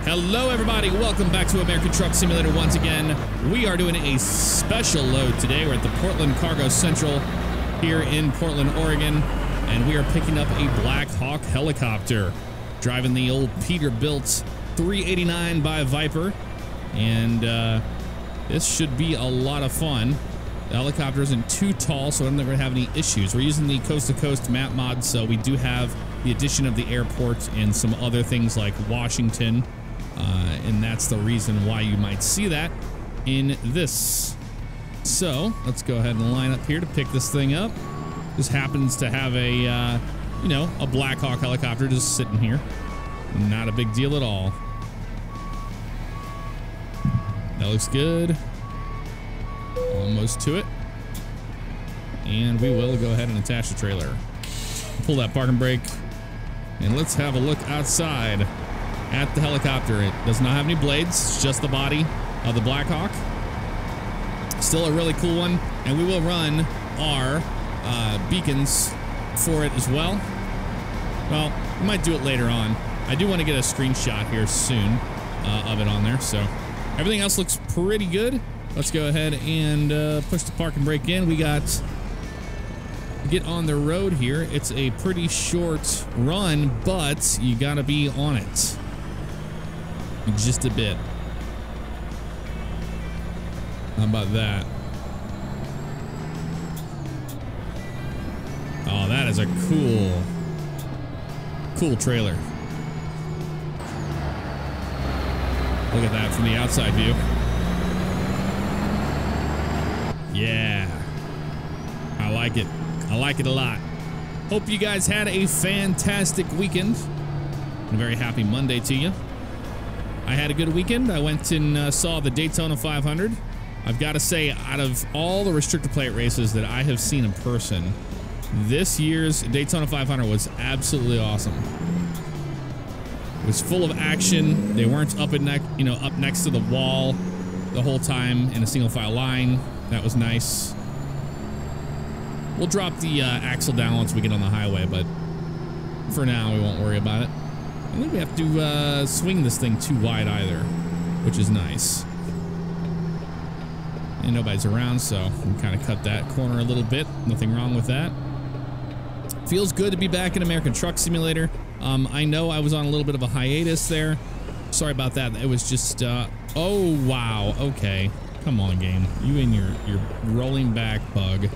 Hello, everybody. Welcome back to American Truck Simulator once again. We are doing a special load today. We're at the Portland Cargo Central here in Portland, Oregon, and we are picking up a Black Hawk helicopter, driving the old Peterbilt 389 by Viper, and this should be a lot of fun. The helicopter isn't too tall, so I'm not going to have any issues. We're using the coast-to-coast map mod, so we do have the addition of the airport and some other things like Washington. And that's the reason why you might see that in this. So let's go ahead and line up here to pick this thing up. This happens to have a, you know, a Black Hawk helicopter just sitting here. Not a big deal at all. That looks good. Almost to it. And we will go ahead and attach the trailer. Pull that parking brake. And let's have a look outside at the helicopter. It does not have any blades, it's just the body of the Black Hawk. Still a really cool one, and we will run our beacons for it as well. Well, we might do it later on. I do want to get a screenshot here soon of it on there, so everything else looks pretty good. Let's go ahead and push the parking brake in. We got get on the road here. It's a pretty short run, but you gotta be on it just a bit. How about that? Oh, that is a cool trailer. Look at that from the outside view. Yeah, I like it. I like it a lot. Hope you guys had a fantastic weekend. And a very happy Monday to you. I had a good weekend. I went and saw the Daytona 500. I've got to say, out of all the restrictor plate races that I have seen in person, this year's Daytona 500 was absolutely awesome. It was full of action. They weren't up next to the wall the whole time in a single file line. That was nice. We'll drop the axle down once we get on the highway, but for now we won't worry about it. I don't think we have to swing this thing too wide either, which is nice. And nobody's around, so we can kind of cut that corner a little bit. Nothing wrong with that. Feels good to be back in American Truck Simulator. I know I was on a little bit of a hiatus there. Sorry about that. It was just, oh wow, okay. Come on, game. You and your rolling back bug.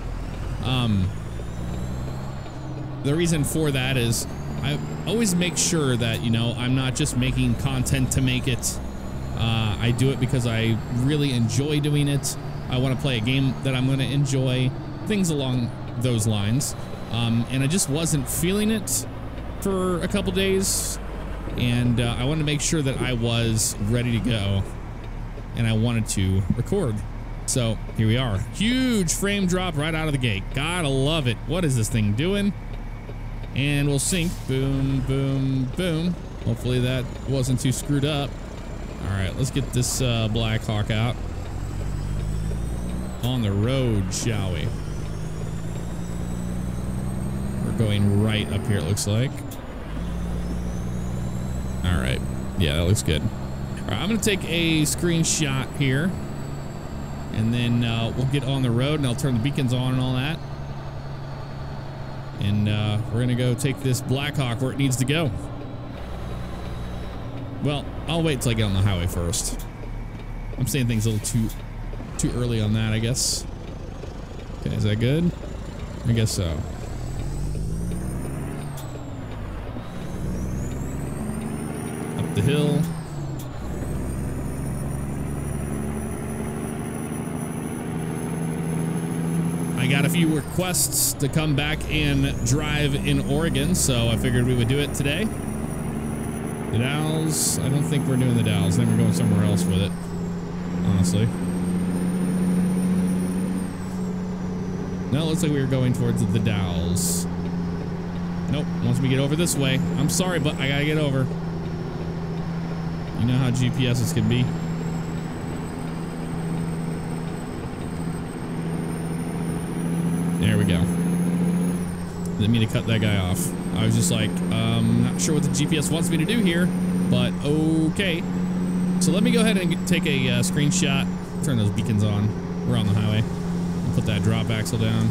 The reason for that is I always make sure that, you know, I'm not just making content to make it. I do it because I really enjoy doing it. I want to play a game that I'm going to enjoy, things along those lines. And I just wasn't feeling it for a couple days, and I wanted to make sure that I was ready to go, and I wanted to record. So here we are. Huge frame drop right out of the gate. Gotta love it. What is this thing doing? And we'll sync. Boom, boom, boom. Hopefully that wasn't too screwed up. All right, let's get this Black Hawk out on the road, shall we? We're going right up here, it looks like. All right. Yeah, that looks good. All right, I'm going to take a screenshot here. And then we'll get on the road, and I'll turn the beacons on and all that. And we're going to go take this Black Hawk where it needs to go. Well, I'll wait till I get on the highway first. I'm saying things a little too early on that, I guess. Okay, is that good? I guess so. Up the hill. I got a few requests to come back and drive in Oregon, so I figured we would do it today. The Dalles, I don't think we're doing the Dalles. I think we're going somewhere else with it, honestly. No, it looks like we were going towards the Dalles. Nope, wants me to get over this way. I'm sorry, but I gotta get over. You know how GPSs can be. There we go. Didn't mean to cut that guy off. I was just like, not sure what the GPS wants me to do here, But okay. So let me go ahead and take a screenshot. Turn those beacons on. We're on the highway. Put that drop axle down.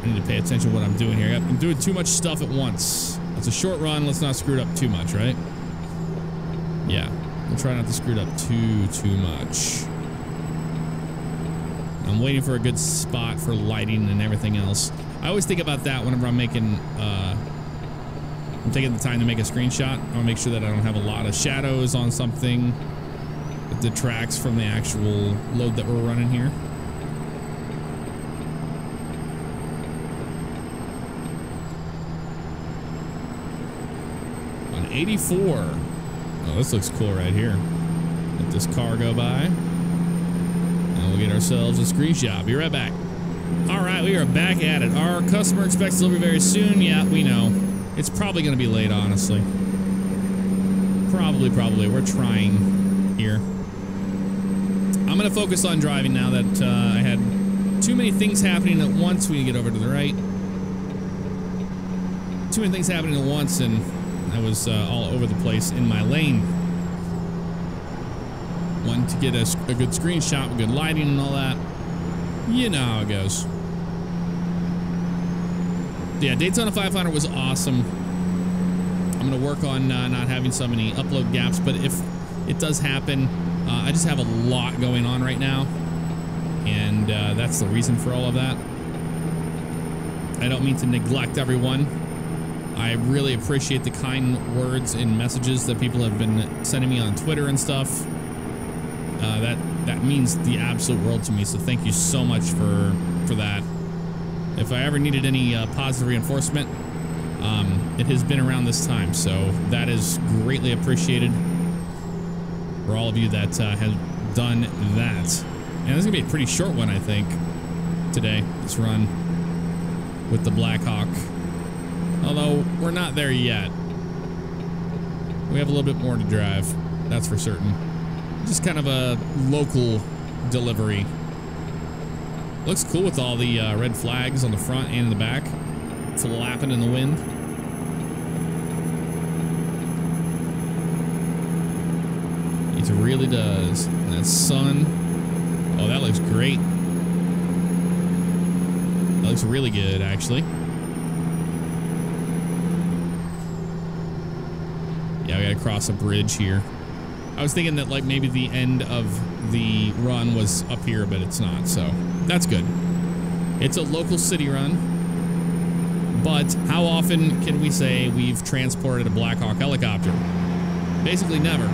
I need to pay attention to what I'm doing here. I'm doing too much stuff at once. It's a short run. Let's not screw it up too much, right? Yeah. We'll try not to screw it up too much. I'm waiting for a good spot for lighting and everything else. I always think about that whenever I'm making, I'm taking the time to make a screenshot. I want to make sure that I don't have a lot of shadows on something that detracts from the actual load that we're running here. On 84. Oh, this looks cool right here. Let this car go by. And we'll get ourselves a screenshot. Be right back. All right, we are back at it. Our customer expects delivery very soon. Yeah, we know. It's probably going to be late, honestly. Probably. We're trying here. I'm going to focus on driving now that I had too many things happening at once. We need to get over to the right. Too many things happening at once, and I was all over the place in my lane. Wanting to get a good screenshot with good lighting and all that. You know how it goes. Yeah, Daytona 500 was awesome. I'm going to work on not having so many upload gaps, but if it does happen, I just have a lot going on right now, and that's the reason for all of that. I don't mean to neglect everyone. I really appreciate the kind words and messages that people have been sending me on Twitter and stuff. That means the absolute world to me, so thank you so much for that. If I ever needed any positive reinforcement, it has been around this time, so that is greatly appreciated for all of you that have done that. And this is gonna be a pretty short one, I think, today. This run with the Blackhawk, although we're not there yet. We have a little bit more to drive, that's for certain. Just kind of a local delivery. Looks cool with all the red flags on the front and in the back, flapping in the wind. It really does. And that sun. Oh, that looks great. That looks really good, actually. Yeah, we gotta cross a bridge here. I was thinking that like maybe the end of the run was up here, but it's not, so that's good. It's a local city run, but how often can we say we've transported a Blackhawk helicopter? Basically never.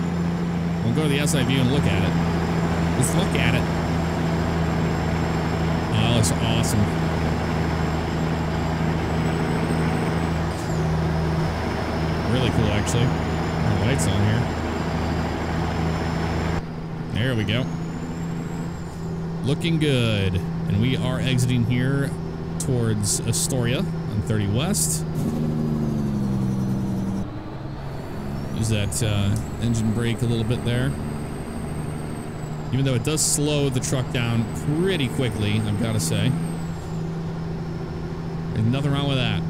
We'll go to the SI view and look at it. Just look at it. Oh, that's awesome. Really cool, actually. The lights on here. There we go. Looking good. And we are exiting here towards Astoria on 30 West. Use that engine brake a little bit there. Even though it does slow the truck down pretty quickly, I've got to say. There's nothing wrong with that.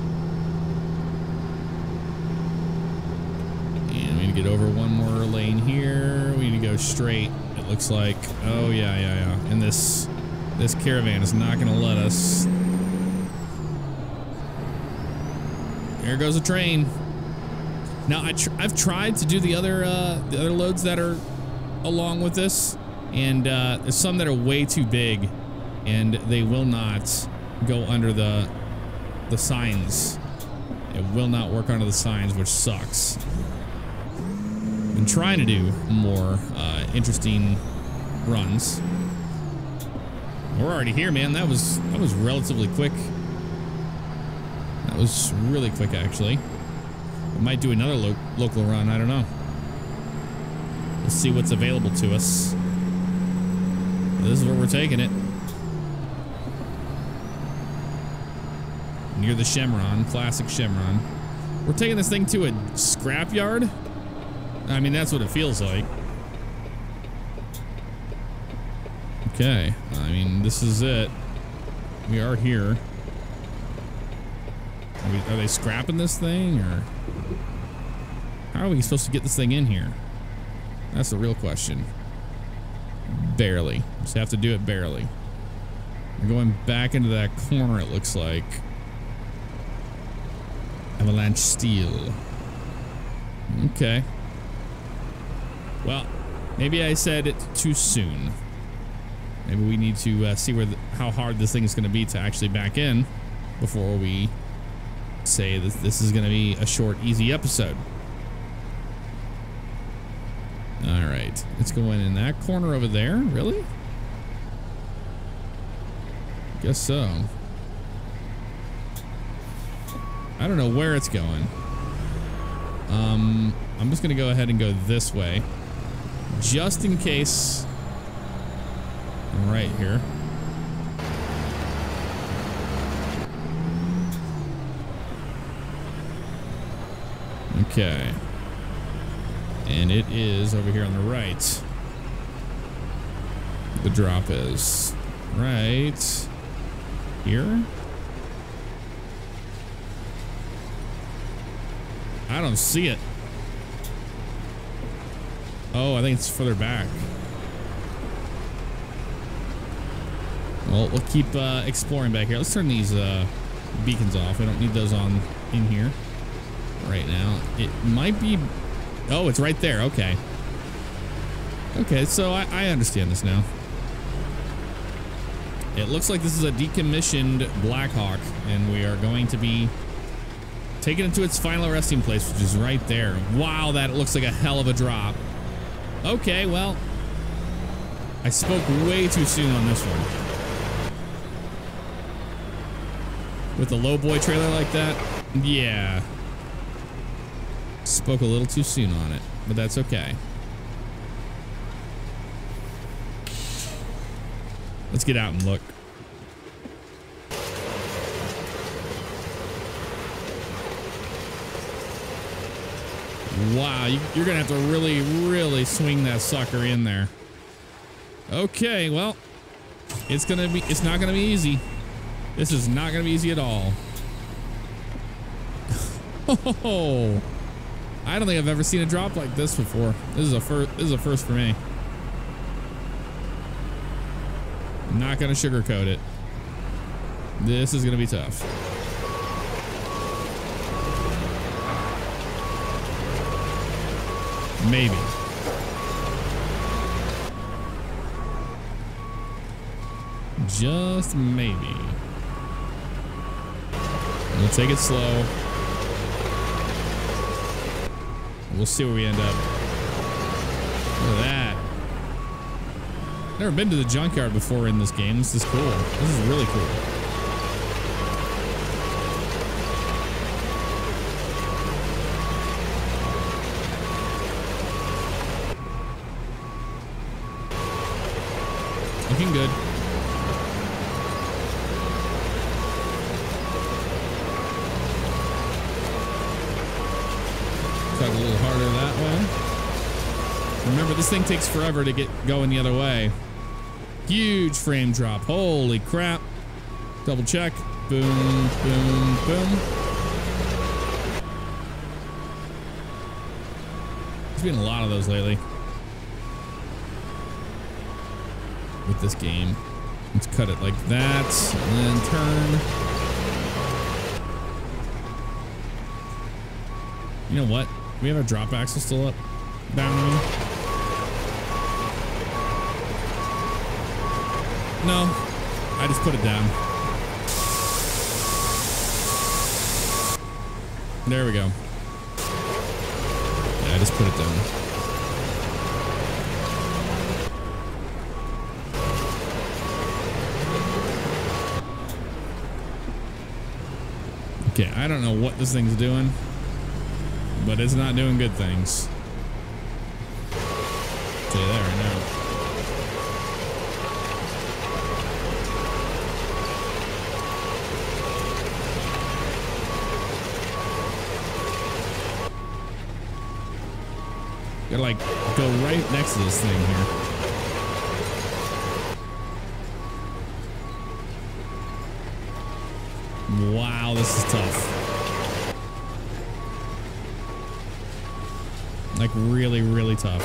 And we need to get over one more lane here. We need to go straight. It looks like, oh yeah. And this caravan is not gonna let us. There goes a train. Now I've tried to do the other loads that are along with this, and there's some that are way too big, and they will not go under the signs. It will not work under the signs, which sucks. Been trying to do more interesting runs. We're already here, man. That was relatively quick. That was really quick, actually. We might do another local run. I don't know. Let's see what's available to us. This is where we're taking it. Near the Chevron, classic Chevron. We're taking this thing to a scrapyard. I mean, that's what it feels like. Okay, I mean, this is it. We are here. Are they scrapping this thing, or? How are we supposed to get this thing in here? That's the real question. Barely. Just have to do it barely. We're going back into that corner, it looks like. Avalanche steel. Okay. Well, maybe I said it too soon. Maybe we need to see how hard this thing is going to be to actually back in before we say that this is going to be a short, easy episode. All right. It's going in that corner over there. Really? Guess so. I don't know where it's going. I'm just going to go ahead and go this way. Just in case. Right here. Okay. And it is over here on the right. The drop is right here. I don't see it. Oh, I think it's further back. Well, we'll keep exploring back here. Let's turn these beacons off. We don't need those on in here right now. It might be... Oh, it's right there. Okay. Okay, so I understand this now. It looks like this is a decommissioned Blackhawk, and we are going to be taking it to its final resting place, which is right there. Wow, that looks like a hell of a drop. Okay, well, I spoke way too soon on this one. With a low boy trailer like that? Yeah. Spoke a little too soon on it, but that's okay. Let's get out and look. Wow, you're gonna have to really, really swing that sucker in there. Okay, well, it's not gonna be easy. This is not gonna be easy at all. Oh, I don't think I've ever seen a drop like this before. This is a first for me. I'm not gonna sugarcoat it. This is gonna be tough. Maybe. Just maybe. We'll take it slow. We'll see where we end up. Look at that. Never been to the junkyard before in this game. This is cool. This is really cool. Looking good. Try a little harder that way. Remember, this thing takes forever to get going the other way. Huge frame drop. Holy crap. Double check. Boom, boom, boom. There's been a lot of those lately. With this game. Let's cut it like that and then turn. You know what? We have our drop axle still up down here. No, I just put it down. There we go. Yeah, I just put it down. Okay, I don't know what this thing's doing, but it's not doing good things. I'll tell you that right now. Gotta like go right next to this thing here. Wow, this is tough. Like really, really tough.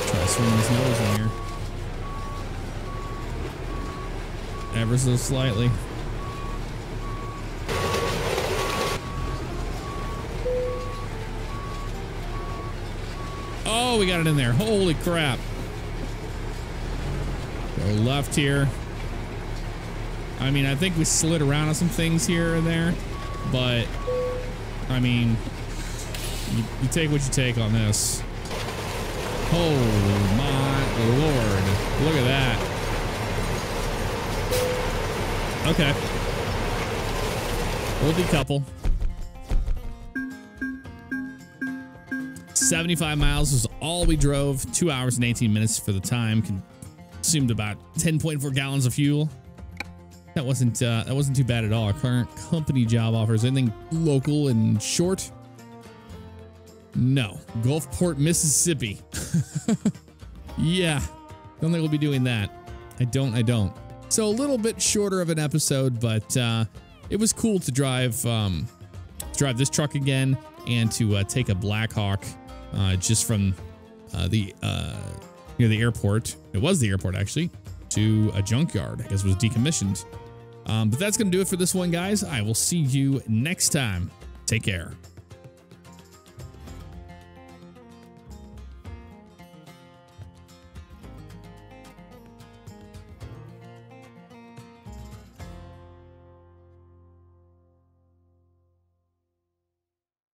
Try to swing his nose in here. Ever so slightly. Oh, we got it in there. Holy crap. Go left here. I mean, I think we slid around on some things here and there, but I mean, you take what you take on this. Oh my Lord. Look at that. Okay. We'll decouple. 75 miles was all we drove. 2 hours and 18 minutes for the time. Consumed about 10.4 gallons of fuel. That wasn't too bad at all. Our current company job offers anything local and short. No. Gulfport, Mississippi. Yeah. Don't think we'll be doing that. I don't. So a little bit shorter of an episode, but it was cool to drive this truck again and to take a Blackhawk just from near the airport. It was the airport actually, to a junkyard. I guess it was decommissioned. But that's gonna do it for this one, guys. I will see you next time. Take care.